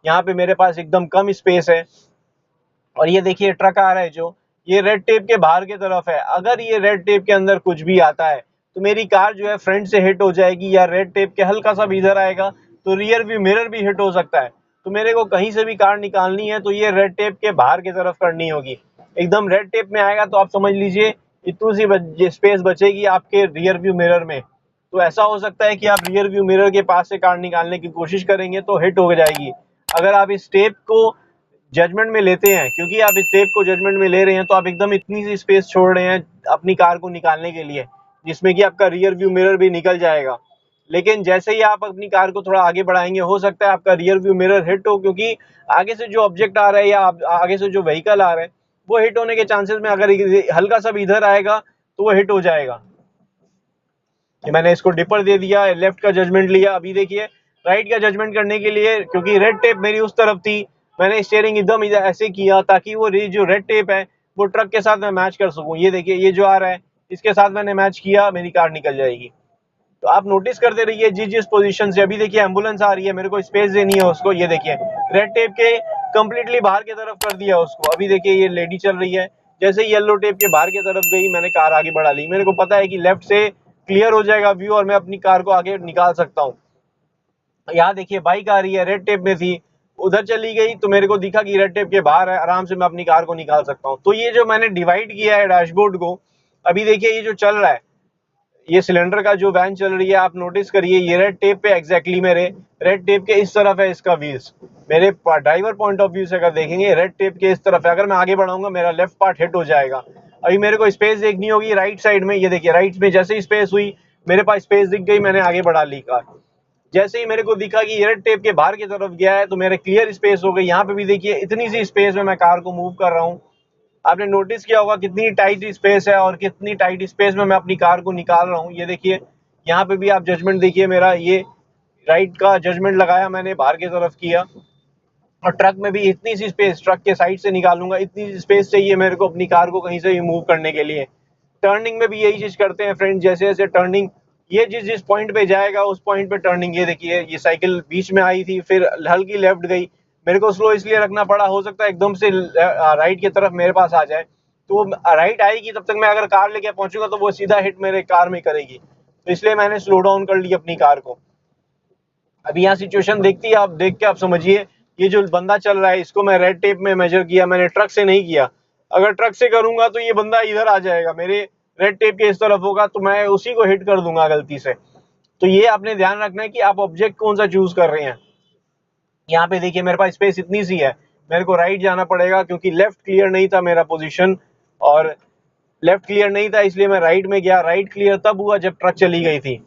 यहाँ पे मेरे पास एकदम कम स्पेस है। और ये देखिए ट्रक आ रहा है जो ये रेड टेप के बाहर की तरफ है। अगर ये रेड टेप के अंदर कुछ भी आता है तो मेरी कार जो है फ्रंट से हिट हो जाएगी, या रेड टेप के हल्का सा भी इधर आएगा तो रियर व्यू मिरर भी हिट हो सकता है। तो मेरे को कहीं से भी कार निकालनी है तो ये रेड टेप के बाहर की तरफ करनी होगी। एकदम रेड टेप में आएगा तो आप समझ लीजिए इतनी सी स्पेस बचेगी आपके रियर व्यू मिरर में। तो ऐसा हो सकता है कि आप रियर व्यू मिरर के पास से कार निकालने की कोशिश करेंगे तो हिट हो जाएगी। अगर आप इस टेप को जजमेंट में लेते हैं, क्योंकि आप इस टेप को जजमेंट में ले रहे हैं, तो आप एकदम इतनी सी स्पेस छोड़ रहे हैं अपनी कार को निकालने के लिए, जिसमें कि आपका रियर व्यू मिरर भी निकल जाएगा। लेकिन जैसे ही आप अपनी कार को थोड़ा आगे बढ़ाएंगे, हो सकता है आपका रियर व्यू मिरर हिट हो, क्योंकि आगे से जो ऑब्जेक्ट आ रहा है या आगे से जो व्हीकल आ रहा है वो हिट होने के चांसेस में अगर हल्का सा भी इधर आएगा तो वो हिट हो जाएगा। मैंने इसको डिपर दे दिया, लेफ्ट का जजमेंट लिया। अभी देखिए राइट का जजमेंट करने के लिए, क्योंकि रेड टेप मेरी उस तरफ थी, मैंने स्टीयरिंग एकदम ऐसे किया ताकि वो जो रेड टेप है वो ट्रक के साथ मैं मैच कर सकूं। ये देखिए ये जो आ रहा है इसके साथ मैंने मैच किया, मेरी कार निकल जाएगी। तो आप नोटिस करते रहिए जिस जिस पोजीशन से। अभी देखिए एम्बुलेंस आ रही है, मेरे को स्पेस देनी है उसको। ये देखिए रेड टेप के कंप्लीटली बाहर की तरफ कर दिया उसको। अभी देखिए ये लेडी चल रही है, जैसे ही येलो टेप के बाहर की तरफ गई मैंने कार आगे बढ़ा ली। मेरे को पता है कि लेफ्ट से क्लियर हो जाएगा व्यू और मैं अपनी कार को आगे निकाल सकता हूँ। यहाँ देखिए बाइक आ रही है, रेड टेप में थी, उधर चली गई तो मेरे को दिखा कि रेड टेप के बाहर है, आराम से मैं अपनी कार को निकाल सकता हूँ। तो ये जो मैंने डिवाइड किया है डैशबोर्ड को, अभी देखिए ये जो चल रहा है, ये सिलेंडर का जो वैन चल रही है, आप नोटिस करिए ये रेड टेप पे एग्जैक्टली मेरे रेड टेप के इस तरफ है इसका व्हील्स। मेरे ड्राइवर पॉइंट ऑफ व्यू से अगर देखेंगे रेड टेप के इस तरफ है। अगर मैं आगे बढ़ाऊंगा मेरा लेफ्ट पार्ट हिट हो जाएगा। अभी मेरे को स्पेस देखनी होगी राइट साइड में। ये देखिए राइट में जैसे ही स्पेस हुई, मेरे पास स्पेस दिख गई, मैंने आगे बढ़ा ली कार। जैसे ही मेरे को दिखा कि रेड टेप के बाहर की तरफ गया है तो मेरे क्लियर स्पेस हो गई। यहाँ पे भी देखिए इतनी सी स्पेस में मैं कार को मूव कर रहा हूँ। आपने नोटिस किया होगा कितनी टाइट स्पेस है और कितनी टाइट स्पेस में मैं अपनी कार को निकाल रहा हूँ। ये देखिए यहाँ पे भी आप जजमेंट देखिए, मेरा ये राइट का जजमेंट लगाया मैंने, बाहर की तरफ किया। और ट्रक में भी इतनी सी स्पेस, ट्रक के साइड से निकालूंगा, इतनी सी स्पेस चाहिए मेरे को अपनी कार को कहीं से भी मूव करने के लिए। टर्निंग में भी यही चीज करते हैं फ्रेंड, जैसे जैसे टर्निंग ये जिस जिस पॉइंट पे जाएगा उस पॉइंट पे टर्निंग। ये देखिए ये साइकिल बीच में आई थी, फिर हल्की लेफ्ट गई, मेरे को स्लो इसलिए रखना पड़ा, हो सकता है एकदम से राइट की तरफ मेरे पास आ जाए। तो राइट आएगी तब तक मैं अगर कार लेके पहुंचूंगा तो वो सीधा हिट मेरे कार में करेगी, तो इसलिए मैंने स्लो डाउन कर ली अपनी कार को। अभी यहाँ सिचुएशन देखती है, आप देख के आप समझिए, ये जो बंदा चल रहा है इसको मैं रेड टेप में मेजर किया, मैंने ट्रक से नहीं किया। अगर ट्रक से करूंगा तो ये बंदा इधर आ जाएगा, मेरे रेड टेप के इस तरफ होगा तो मैं उसी को हिट कर दूंगा गलती से। तो ये आपने ध्यान रखना है कि आप ऑब्जेक्ट कौन सा चूज कर रहे हैं। यहाँ पे देखिए मेरे पास स्पेस इतनी सी है, मेरे को राइट जाना पड़ेगा क्योंकि लेफ्ट क्लियर नहीं था मेरा पोजीशन, और लेफ्ट क्लियर नहीं था इसलिए मैं राइट में गया। राइट क्लियर तब हुआ जब ट्रक चली गई थी।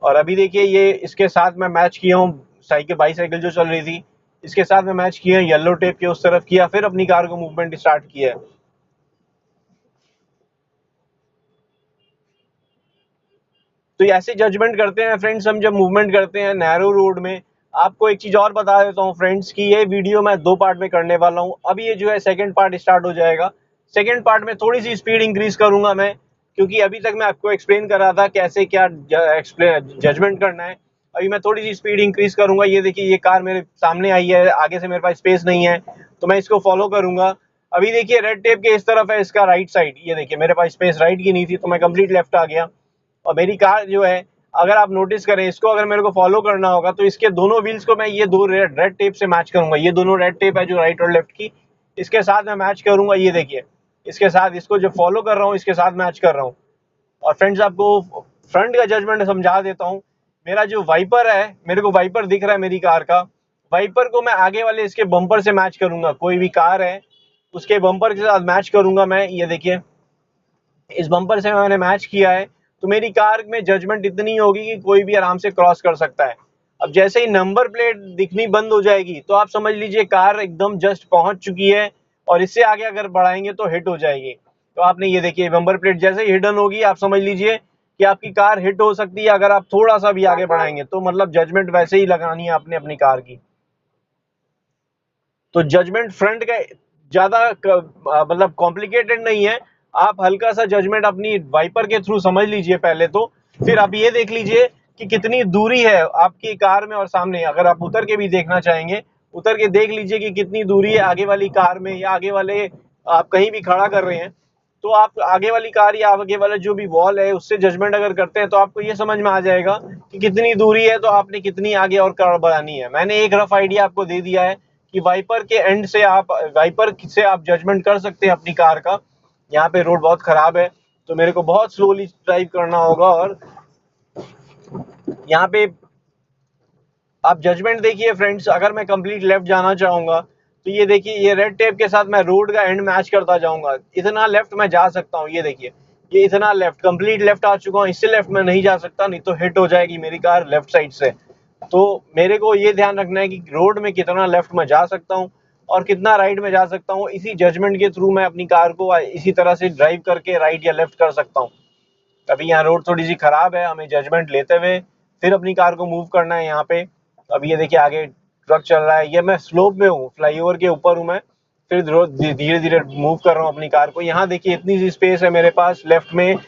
और अभी देखिए ये इसके साथ मैं मैच किया हूँ, साइकिल बाईसाइकिल जो चल रही थी इसके साथ मैं मैच किया, येलो टेप के उस तरफ किया, फिर अपनी कार को मूवमेंट स्टार्ट किया। तो ऐसे जजमेंट करते हैं फ्रेंड्स हम जब मूवमेंट करते हैं नैरो रोड में। आपको एक चीज और बता देता हूँ फ्रेंड्स कि ये वीडियो मैं 2 पार्ट में करने वाला हूँ। अभी ये जो है सेकंड पार्ट स्टार्ट हो जाएगा। सेकंड पार्ट में थोड़ी सी स्पीड इंक्रीज करूंगा मैं, क्योंकि अभी तक मैं आपको एक्सप्लेन कर रहा था कैसे क्या जजमेंट करना है। अभी मैं थोड़ी सी स्पीड इंक्रीज करूंगा। ये देखिए ये कार मेरे सामने आई है, आगे से मेरे पास स्पेस नहीं है तो मैं इसको फॉलो करूंगा। अभी देखिए रेड टेप के इस तरफ है इसका राइट साइड। ये देखिए मेरे पास स्पेस राइट की नहीं थी तो मैं कंप्लीट लेफ्ट आ गया। और मेरी कार जो है, अगर आप नोटिस करें इसको, अगर मेरे को फॉलो करना होगा तो इसके दोनों व्हील्स को मैं ये दो रेड टेप से मैच करूंगा। ये दोनों रेड टेप है जो राइट और लेफ्ट की, इसके साथ मैं मैच करूंगा। ये देखिए इसके साथ, इसको जो फॉलो कर रहा हूँ इसके साथ मैच कर रहा हूँ। और फ्रेंड्स आपको फ्रंट का जजमेंट समझा देता हूँ। मेरा जो वाइपर है, मेरे को वाइपर दिख रहा है मेरी कार का, वाइपर को मैं आगे वाले इसके बम्पर से मैच करूंगा। कोई भी कार है उसके बम्पर के साथ मैच करूंगा मैं। ये देखिए इस बम्पर से मैंने मैच किया है तो मेरी कार में जजमेंट इतनी होगी कि कोई भी आराम से क्रॉस कर सकता है। अब जैसे ही नंबर प्लेट दिखनी बंद हो जाएगी तो आप समझ लीजिए कार एकदम जस्ट पहुंच चुकी है, और इससे आगे अगर बढ़ाएंगे तो हिट हो जाएगी। तो आपने ये देखिए नंबर प्लेट जैसे ही हिडन होगी आप समझ लीजिए कि आपकी कार हिट हो सकती है। अगर आप थोड़ा सा भी आगे बढ़ाएंगे तो मतलब जजमेंट वैसे ही लगानी है आपने अपनी कार की। तो जजमेंट फ्रंट का ज्यादा मतलब कॉम्प्लिकेटेड नहीं है। आप हल्का सा जजमेंट अपनी वाइपर के थ्रू समझ लीजिए पहले तो, फिर आप ये देख लीजिए कि कितनी दूरी है आपकी कार में और सामने। अगर आप उतर के भी देखना चाहेंगे उतर के देख लीजिए कि कितनी दूरी है आगे वाली कार में, या आगे वाले आप कहीं भी खड़ा कर रहे हैं तो आप आगे वाली कार या आगे वाला जो भी वॉल है उससे जजमेंट अगर करते हैं तो आपको ये समझ में आ जाएगा कि कितनी दूरी है, तो आपने कितनी आगे और कार बढ़ानी है। मैंने एक रफ आइडिया आपको दे दिया है कि वाइपर के एंड से आप जजमेंट कर सकते हैं अपनी कार का। यहाँ पे रोड बहुत खराब है तो मेरे को बहुत स्लोली ड्राइव करना होगा, और यहाँ पे आप जजमेंट देखिए फ्रेंड्स। अगर मैं कंप्लीट लेफ्ट जाना चाहूंगा तो ये देखिए, ये रेड टेप के साथ मैं रोड का एंड मैच करता जाऊंगा। इतना लेफ्ट मैं जा सकता हूँ, ये देखिए, ये इतना लेफ्ट, कंप्लीट लेफ्ट आ चुका हूँ। इससे लेफ्ट में नहीं जा सकता, नहीं तो हिट हो जाएगी मेरी कार लेफ्ट साइड से। तो मेरे को ये ध्यान रखना है कि रोड में कितना लेफ्ट में जा सकता हूँ और कितना राइट में जा सकता हूँ। इसी जजमेंट के थ्रू मैं अपनी कार को इसी तरह से ड्राइव करके राइट या लेफ्ट कर सकता हूँ। अभी यहाँ रोड थोड़ी सी खराब है, हमें जजमेंट लेते हुए फिर अपनी कार को मूव करना है यहाँ पे। अब ये देखिए आगे ट्रक चल रहा है, ये मैं स्लोप में हूँ, फ्लाईओवर के ऊपर हूँ मैं, फिर धीरे धीरे मूव कर रहा हूँ अपनी कार को। यहाँ देखिए इतनी सी स्पेस है मेरे पास, लेफ्ट में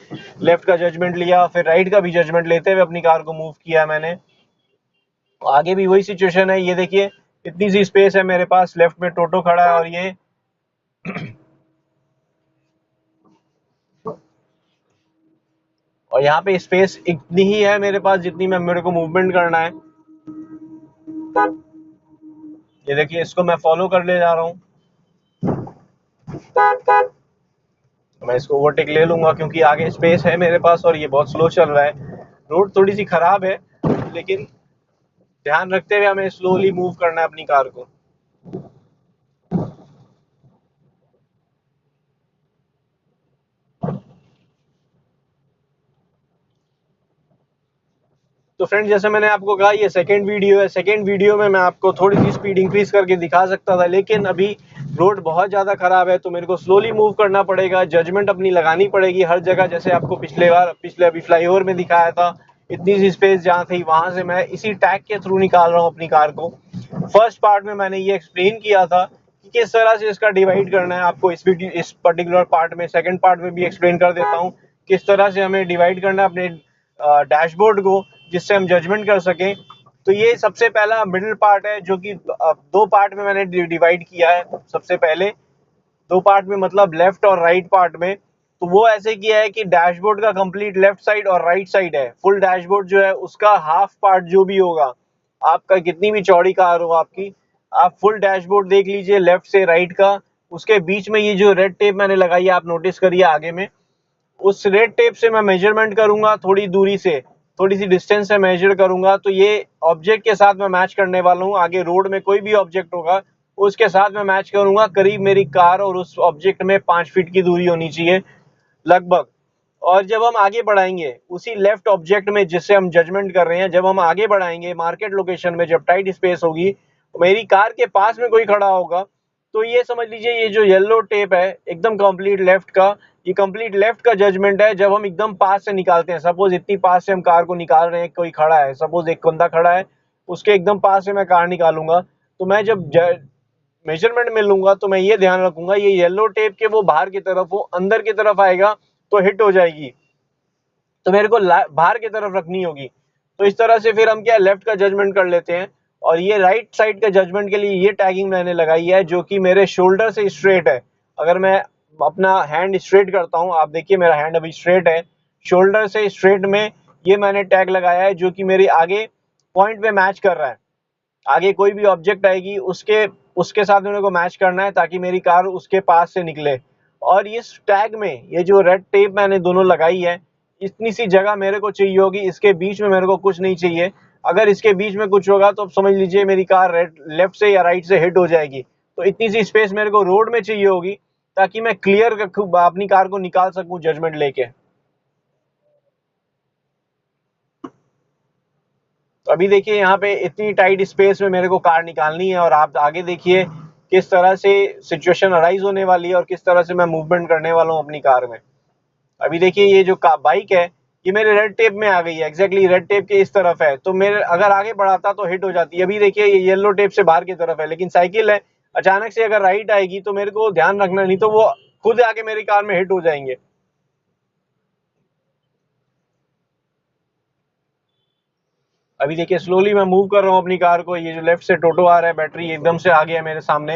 लेफ्ट का जजमेंट लिया, फिर राइट का भी जजमेंट लेते हुए अपनी कार को मूव किया मैंने। आगे भी वही सिचुएशन है, ये देखिए इतनी सी स्पेस है मेरे पास, लेफ्ट में टोटो खड़ा है और ये और यहाँ पे स्पेस इतनी ही है मेरे पास जितनी मेरे को मूवमेंट करना है। ये देखिए इसको मैं फॉलो कर ले जा रहा हूँ, मैं इसको ओवरटेक ले लूंगा क्योंकि आगे स्पेस है मेरे पास और ये बहुत स्लो चल रहा है। रोड थोड़ी सी खराब है लेकिन ध्यान रखते हुए हमें स्लोली मूव करना है अपनी कार को। तो फ्रेंड्स, जैसे मैंने आपको कहा ये सेकंड वीडियो है। सेकंड वीडियो में मैं आपको थोड़ी सी स्पीड इंक्रीज करके दिखा सकता था, लेकिन अभी रोड बहुत ज़्यादा खराब है तो मेरे को स्लोली मूव करना पड़ेगा, जजमेंट अपनी लगानी पड़ेगी हर जगह। जैसे आपको पिछले अभी फ्लाईओवर में दिखाया था, इतनी सी स्पेस जहाँ थी वहां से मैं इसी टैग के थ्रू निकाल रहा हूँ अपनी कार को। फर्स्ट पार्ट में मैंने ये एक्सप्लेन किया था कि किस तरह से इसका डिवाइड करना है आपको इस पर्टिकुलर पार्ट में। सेकंड पार्ट में भी एक्सप्लेन कर देता हूँ किस तरह से हमें डिवाइड करना है अपने डैशबोर्ड को, जिससे हम जजमेंट कर सकें। तो ये सबसे पहला मिडिल पार्ट है जो कि दो पार्ट में मैंने डिवाइड किया है। सबसे पहले दो पार्ट में मतलब लेफ्ट और राइट पार्ट में, तो वो ऐसे किया है कि डैशबोर्ड का कंप्लीट लेफ्ट साइड और राइट साइड है। फुल डैशबोर्ड जो है उसका हाफ पार्ट जो भी होगा, आपका कितनी भी चौड़ी कार हो आपकी, आप फुल डैशबोर्ड देख लीजिए लेफ्ट से राइट का। उसके बीच में ये जो रेड टेप मैंने लगाई है आप नोटिस करिए आगे में, उस रेड टेप से मैं मेजरमेंट करूंगा थोड़ी दूरी से, थोड़ी सी डिस्टेंस से मेजर करूंगा तो ये ऑब्जेक्ट के साथ मैं मैच करने वाला हूँ। आगे रोड में कोई भी ऑब्जेक्ट होगा उसके साथ मैं मैच करूंगा। करीब मेरी कार और उस ऑब्जेक्ट में 5 फीट की दूरी होनी चाहिए लगभग। और जब हम आगे बढ़ाएंगे उसी लेफ्ट ऑब्जेक्ट में जिससे हम जजमेंट कर रहे हैं, जब हम आगे बढ़ाएंगे मार्केट लोकेशन में, जब टाइट स्पेस होगी, मेरी कार के पास में कोई खड़ा होगा, तो ये समझ लीजिए ये जो येलो टेप है एकदम कंप्लीट लेफ्ट का, ये कंप्लीट लेफ्ट का जजमेंट है। जब हम एकदम पास से निकालते हैं, सपोज इतनी पास से हम कार को निकाल रहे हैं, कोई खड़ा है, सपोज एक बंदा खड़ा है, उसके एकदम पास से मैं कार निकालूंगा, तो मैं जब मेजरमेंट में लूंगा तो मैं ये ध्यान रखूंगा ये येलो टेप के वो बाहर की तरफ हो, अंदर की तरफ आएगा तो हिट हो जाएगी, तो मेरे को बाहर की तरफ रखनी होगी। तो इस तरह से फिर हम क्या लेफ्ट का जजमेंट कर लेते हैं। और ये राइट साइड के जजमेंट के लिए ये टैगिंग मैंने लगाई है जो कि मेरे शोल्डर से स्ट्रेट है। अगर मैं अपना हैंड स्ट्रेट करता हूँ, आप देखिए मेरा हैंड अभी स्ट्रेट है, शोल्डर से स्ट्रेट में ये मैंने टैग लगाया है जो कि मेरे आगे पॉइंट पे मैच कर रहा है। आगे कोई भी ऑब्जेक्ट आएगी उसके उसके साथ मेरे को मैच करना है ताकि मेरी कार उसके पास से निकले। और इस टैग में ये जो रेड टेप मैंने दोनों लगाई है, इतनी सी जगह मेरे को चाहिए होगी, इसके बीच में मेरे को कुछ नहीं चाहिए। अगर इसके बीच में कुछ होगा तो समझ लीजिए मेरी कार लेफ्ट से या राइट से हिट हो जाएगी। तो इतनी सी स्पेस मेरे को रोड में चाहिए होगी ताकि मैं क्लियर अपनी कार को निकाल सकूं जजमेंट लेके। तो अभी देखिए यहाँ पे इतनी टाइट स्पेस में मेरे को कार निकालनी है और आप आगे देखिए किस तरह से सिचुएशन अराइज होने वाली है और किस तरह से मैं मूवमेंट करने वाला हूँ अपनी कार में। अभी देखिए ये जो बाइक है ये मेरे रेड टेप में आ गई है, एग्जैक्टली रेड टेप के इस तरफ है, तो मेरे अगर आगे बढ़ाता तो हिट हो जाती है। अभी देखिए ये येलो टेप से बाहर की तरफ है, लेकिन साइकिल है, अचानक से अगर राइट आएगी तो मेरे को ध्यान रखना, नहीं तो वो खुद आके मेरी कार में हिट हो जाएंगे। अभी देखिए स्लोली मैं मूव कर रहा हूँ अपनी कार को। ये जो लेफ्ट से टोटो आ रहा है, बैटरी एकदम से आ गया मेरे सामने।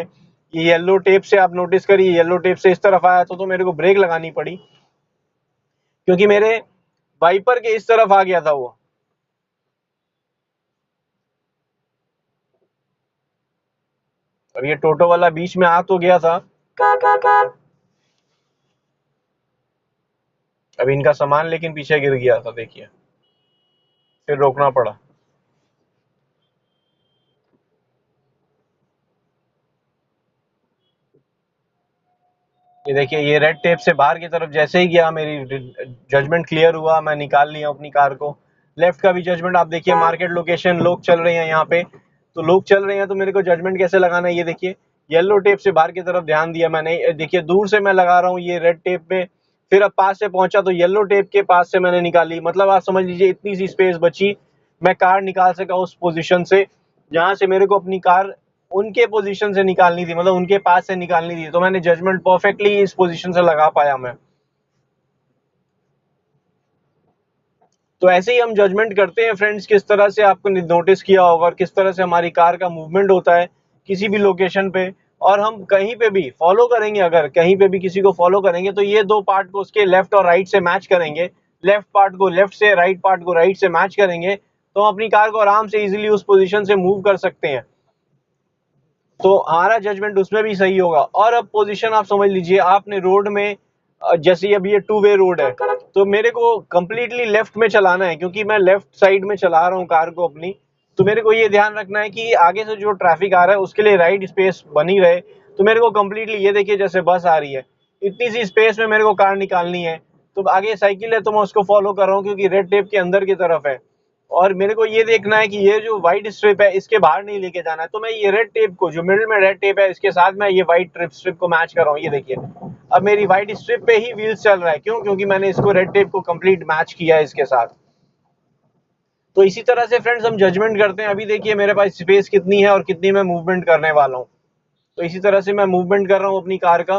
ये येलो टेप से आप नोटिस करिए, येलो टेप से इस तरफ आया तो मेरे को ब्रेक लगानी पड़ी, क्योंकि मेरे वाइपर के इस तरफ आ गया था वो। अब ये टोटो वाला बीच में आ तो गया था। अब इनका सामान लेकिन पीछे गिर गया था, देखिए फिर रोकना पड़ा। ये देखिए ये रेड टेप से बाहर की तरफ जैसे ही गया, मेरी जजमेंट क्लियर हुआ, मैं निकाल लिया अपनी कार को। लेफ्ट का भी जजमेंट आप देखिए, मार्केट लोकेशन, लोग चल रहे हैं यहाँ पे, तो लोग चल रहे हैं तो मेरे को जजमेंट कैसे लगाना है, ये देखिए येलो टेप से बाहर की तरफ ध्यान दिया मैंने। देखिए दूर से मैं लगा रहा हूँ ये रेड टेप में, फिर अब पास से पहुंचा तो येलो टेप के पास से मैंने निकाली। मतलब आप समझ लीजिए इतनी सी स्पेस बची, मैं कार निकाल सका उस पोजीशन से जहां से मेरे को अपनी कार उनके पोजीशन से निकालनी थी, मतलब उनके पास से निकालनी थी। तो मैंने जजमेंट परफेक्टली इस पोजीशन से लगा पाया मैं। तो ऐसे ही हम जजमेंट करते हैं फ्रेंड्स। किस तरह से आपको नोटिस किया होगा और किस तरह से हमारी कार का मूवमेंट होता है किसी भी लोकेशन पे, और हम कहीं पे भी फॉलो करेंगे, अगर कहीं पे भी किसी को फॉलो करेंगे तो ये दो पार्ट को उसके लेफ्ट और राइट से मैच करेंगे, लेफ्ट पार्ट को लेफ्ट से, राइट पार्ट को राइट से मैच करेंगे, तो हम अपनी कार को आराम से इजीली उस पोजीशन से मूव कर सकते हैं। तो हमारा जजमेंट उसमें भी सही होगा। और अब पोजीशन आप समझ लीजिए, आपने रोड में जैसे अब ये टू वे रोड है, तो मेरे को कंप्लीटली लेफ्ट में चलाना है, क्योंकि मैं लेफ्ट साइड में चला रहा हूँ कार को अपनी। तो मेरे को ये ध्यान रखना है कि आगे से जो ट्रैफिक आ रहा है उसके लिए राइट स्पेस बनी रहे। तो मेरे को कंप्लीटली, ये देखिए जैसे बस आ रही है, इतनी सी स्पेस में मेरे को कार निकालनी है। तो आगे साइकिल है तो मैं उसको फॉलो कर रहा हूँ, क्योंकि रेड टेप के अंदर की तरफ है। और मेरे को ये देखना है कि ये जो व्हाइट स्ट्रिप है इसके बाहर नहीं लेके जाना है। तो मैं ये रेड टेप को, जो मिडिल में रेड टेप है, इसके साथ मैं ये व्हाइट स्ट्रिप को मैच कर रहा हूँ। ये देखिए अब मेरी व्हाइट स्ट्रिप पे ही व्हील्स चल रहा है, क्यों? क्योंकि मैंने इसको रेड टेप को कंप्लीट मैच किया है इसके साथ। तो इसी तरह से फ्रेंड्स हम जजमेंट करते हैं। अभी देखिए मेरे पास स्पेस कितनी है और कितनी मैं मूवमेंट करने वाला हूँ। तो इसी तरह से मैं मूवमेंट कर रहा हूँ अपनी कार का।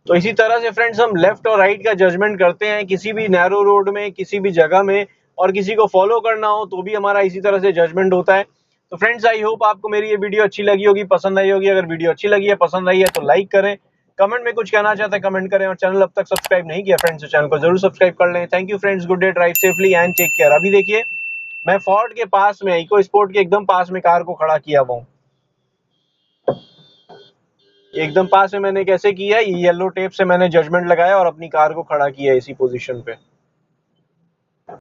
तो इसी तरह से फ्रेंड्स हम लेफ्ट और राइट का जजमेंट करते हैं किसी भी नैरो रोड में, किसी भी जगह में, और किसी को फॉलो करना हो तो भी हमारा इसी तरह से जजमेंट होता है। तो फ्रेंड्स आई होप आपको मेरी ये वीडियो अच्छी लगी होगी, पसंद आई होगी। अगर वीडियो अच्छी लगी है, पसंद आई है, तो लाइक करें, कमेंट में कुछ कहना चाहते हैं कमेंट करें, और चैनल अब तक सब्सक्राइब नहीं किया फ्रेंड्स तो चैनल को जरूर सब्सक्राइब कर लें। Thank you friends, good day, drive safely and take care. अभी देखिए मैं फोर्ड के पास में, इको स्पोर्ट के एकदम पास में कार को खड़ा किया हुआ हूँ। एकदम पास में मैंने कैसे किया, ये येलो टेप से मैंने जजमेंट लगाया और अपनी कार को खड़ा किया इसी पोजीशन पे।